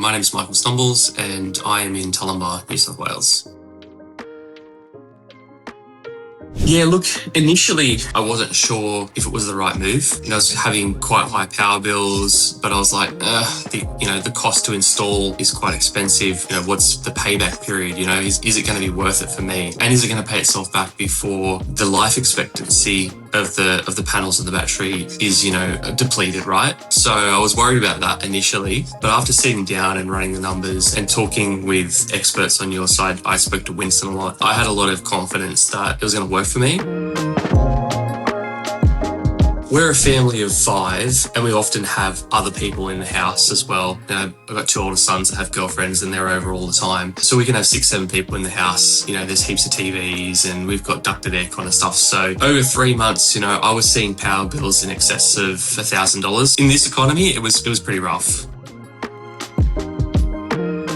My name is Michael Stumbles and I am in Tullambar, New South Wales. Yeah, look, initially I wasn't sure if it was the right move. I was having quite high power bills, but I was like, the cost to install is quite expensive. What's the payback period? Is it going to be worth it for me? And is it going to pay itself back before the life expectancy of the panels of the battery is, depleted, right? So I was worried about that initially, but after sitting down and running the numbers and talking with experts on your side, I spoke to Winston a lot. I had a lot of confidence that it was going to work for me. We're a family of 5 and we often have other people in the house as well. I've got 2 older sons that have girlfriends and they're over all the time. So we can have 6, 7 people in the house. There's heaps of TVs and we've got ducted aircon and stuff. So over 3 months, I was seeing power bills in excess of $1,000. In this economy, it was pretty rough.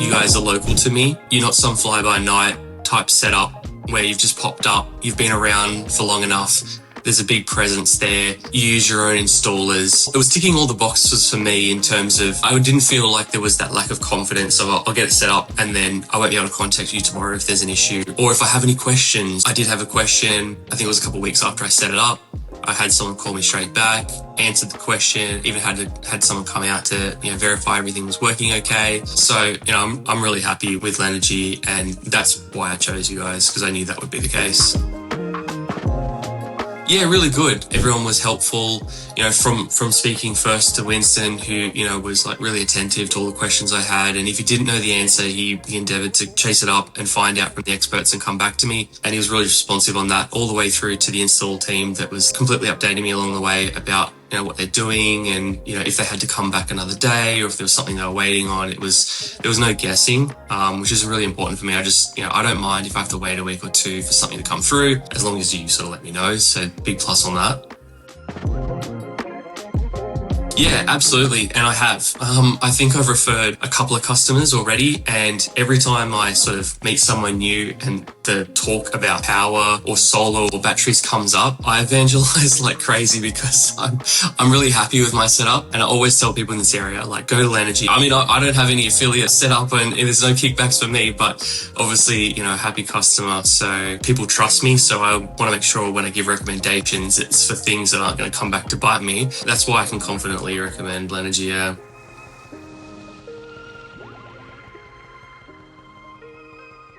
You guys are local to me. You're not some fly-by-night type setup where you've just popped up. You've been around for long enough. There's a big presence there. You use your own installers. It was ticking all the boxes for me in terms of I didn't feel like there was that lack of confidence of I'll get it set up and then I won't be able to contact you tomorrow if there's an issue. Or if I have any questions. I did have a question. I think it was a couple of weeks after I set it up. I had someone call me straight back, answered the question, even had someone come out to verify everything was working okay. So I'm really happy with Lenergy, and that's why I chose you guys, because I knew that would be the case. Yeah, really good. Everyone was helpful, from speaking first to Winston, who, was like really attentive to all the questions I had. And if he didn't know the answer, he endeavored to chase it up and find out from the experts and come back to me. And he was really responsive on that all the way through to the install team that was completely updating me along the way about what they're doing and, if they had to come back another day or if there was something they were waiting on. There was no guessing, which is really important for me. I don't mind if I have to wait a week or 2 for something to come through, as long as you sort of let me know. So big plus on that. Yeah, absolutely. And I have. I think I've referred a couple of customers already, and every time I sort of meet someone new and the talk about power or solar or batteries comes up, I evangelize like crazy because I'm really happy with my setup. And I always tell people in this area, like, go to Lenergy. I mean, I don't have any affiliate set up and there's no kickbacks for me, but obviously, happy customer. So people trust me. So I want to make sure when I give recommendations, it's for things that aren't going to come back to bite me. That's why I can confidently recommend Lenergy, yeah.